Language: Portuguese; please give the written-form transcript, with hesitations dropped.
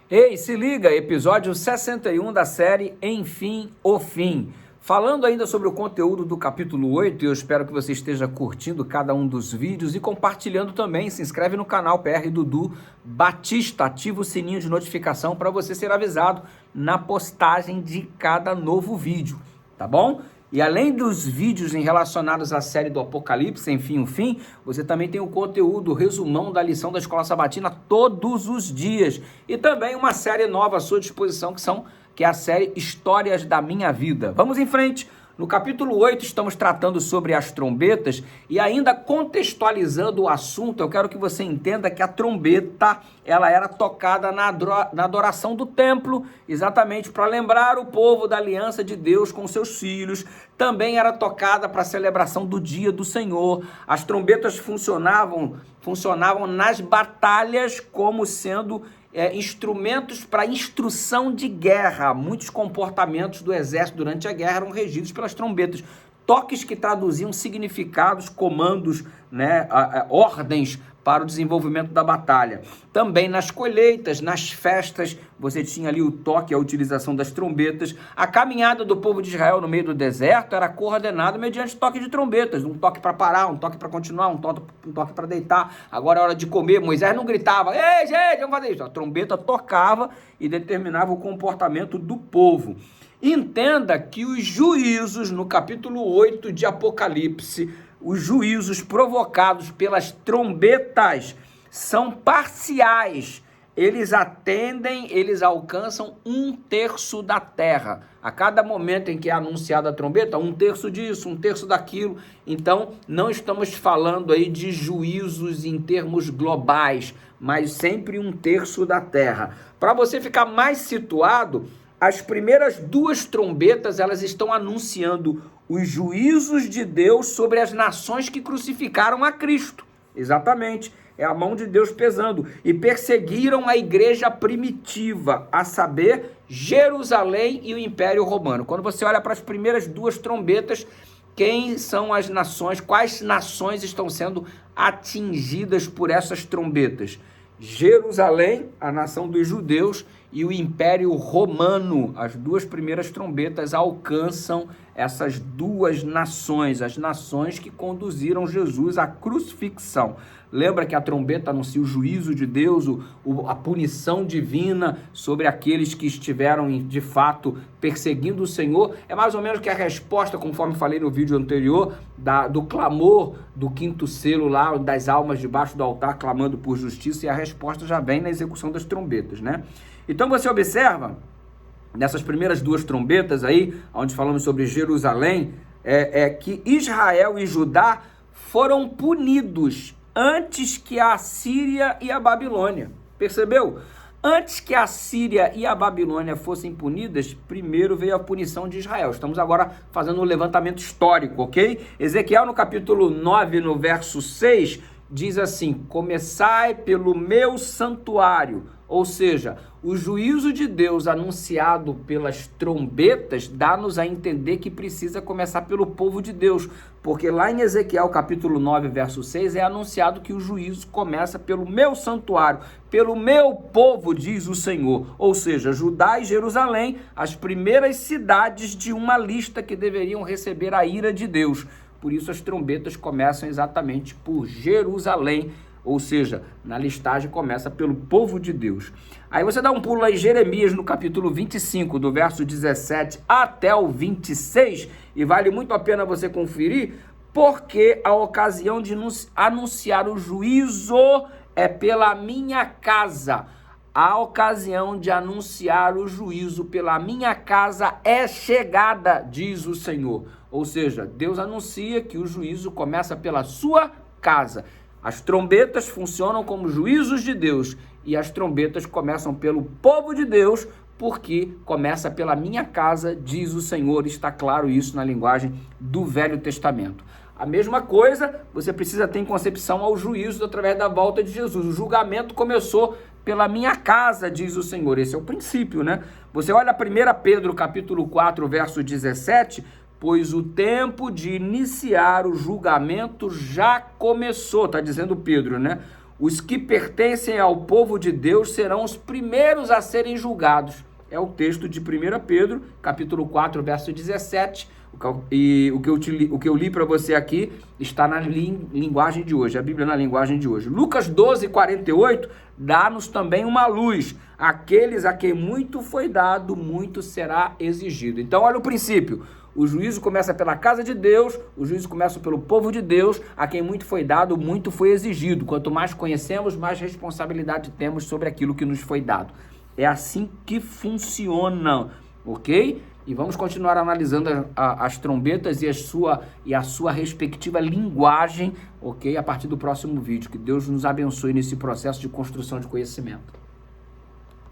Ei, se liga, episódio 61 da série Enfim, o Fim. Falando ainda sobre o conteúdo do capítulo 8, eu espero que você esteja curtindo cada um dos vídeos e compartilhando também. Se inscreve no canal PR Dudu Batista, ativa o sininho de notificação para você ser avisado na postagem de cada novo vídeo, tá bom? E além dos vídeos relacionados à série do Apocalipse, Enfim, o Fim, você também tem o conteúdo, o resumão da lição da Escola Sabatina todos os dias. E também uma série nova à sua disposição, que é a série Histórias da Minha Vida. Vamos em frente. No capítulo 8 estamos tratando sobre as trombetas e ainda contextualizando o assunto, eu quero que você entenda que a trombeta, ela era tocada na adoração do templo, exatamente para lembrar o povo da aliança de Deus com seus filhos. Também era tocada para a celebração do dia do Senhor. As trombetas funcionavam nas batalhas como sendo instrumentos para instrução de guerra. Muitos comportamentos do exército durante a guerra eram regidos pelas trombetas. Toques que traduziam significados, comandos, ordens para o desenvolvimento da batalha. Também nas colheitas, nas festas, você tinha ali o toque, a utilização das trombetas. A caminhada do povo de Israel no meio do deserto era coordenada mediante toque de trombetas. Um toque para parar, um toque para continuar, um toque para deitar. Agora é hora de comer. Moisés não gritava, ei gente, vamos fazer isso. A trombeta tocava e determinava o comportamento do povo. Entenda que os juízos, no capítulo 8 de Apocalipse, os juízos provocados pelas trombetas são parciais. Eles alcançam 1/3 da terra. A cada momento em que é anunciada a trombeta, 1/3 disso, 1/3 daquilo. Então, não estamos falando aí de juízos em termos globais, mas sempre 1/3 da terra. Para você ficar mais situado, as primeiras 2 trombetas, elas estão anunciando os juízos de Deus sobre as nações que crucificaram a Cristo. Exatamente, é a mão de Deus pesando. E perseguiram a igreja primitiva, a saber, Jerusalém e o Império Romano. Quando você olha para as primeiras 2 trombetas, quem são as nações, quais nações estão sendo atingidas por essas trombetas? Jerusalém, a nação dos judeus, e o Império Romano. As 2 primeiras trombetas alcançam essas 2 nações, as nações que conduziram Jesus à crucifixão. Lembra que a trombeta anuncia o juízo de Deus, a punição divina sobre aqueles que estiveram, de fato, perseguindo o Senhor? É mais ou menos que a resposta, conforme falei no vídeo anterior, do clamor do 5º selo lá, das almas debaixo do altar clamando por justiça, e a resposta já vem na execução das trombetas, né? Então você observa, nessas primeiras 2 trombetas aí, onde falamos sobre Jerusalém, que Israel e Judá foram punidos antes que a Assíria e a Babilônia. Percebeu? Antes que a Síria e a Babilônia fossem punidas, primeiro veio a punição de Israel. Estamos agora fazendo um levantamento histórico, ok? Ezequiel, no capítulo 9, no verso 6, diz assim: começai pelo meu santuário. Ou seja, o juízo de Deus anunciado pelas trombetas dá-nos a entender que precisa começar pelo povo de Deus, porque lá em Ezequiel capítulo 9, verso 6, é anunciado que o juízo começa pelo meu santuário, pelo meu povo, diz o Senhor. Ou seja, Judá e Jerusalém, as primeiras cidades de uma lista que deveriam receber a ira de Deus. Por isso as trombetas começam exatamente por Jerusalém, ou seja, na listagem começa pelo povo de Deus. Aí você dá um pulo lá em Jeremias, no capítulo 25, do verso 17 até o 26, e vale muito a pena você conferir, porque a ocasião de anunciar o juízo é pela minha casa. A ocasião de anunciar o juízo pela minha casa é chegada, diz o Senhor. Ou seja, Deus anuncia que o juízo começa pela sua casa. As trombetas funcionam como juízos de Deus e as trombetas começam pelo povo de Deus, porque começa pela minha casa, diz o Senhor. Está claro isso na linguagem do Velho Testamento. A mesma coisa, você precisa ter em concepção ao juízo através da volta de Jesus. O julgamento começou pela minha casa, diz o Senhor. Esse é o princípio, né? Você olha 1 Pedro, capítulo 4, verso 17... pois o tempo de iniciar o julgamento já começou, está dizendo Pedro, né? os que pertencem ao povo de Deus serão os primeiros a serem julgados. É o texto de 1 Pedro, capítulo 4, verso 17, e o que eu li para você aqui está na linguagem de hoje, a Bíblia na linguagem de hoje. Lucas 12, 48, dá-nos também uma luz. Aqueles a quem muito foi dado, muito será exigido. Então, olha o princípio. O juízo começa pela casa de Deus, o juízo começa pelo povo de Deus, a quem muito foi dado, muito foi exigido. Quanto mais conhecemos, mais responsabilidade temos sobre aquilo que nos foi dado. É assim que funciona, ok? E vamos continuar analisando as trombetas e a sua respectiva linguagem, ok? A partir do próximo vídeo. Que Deus nos abençoe nesse processo de construção de conhecimento.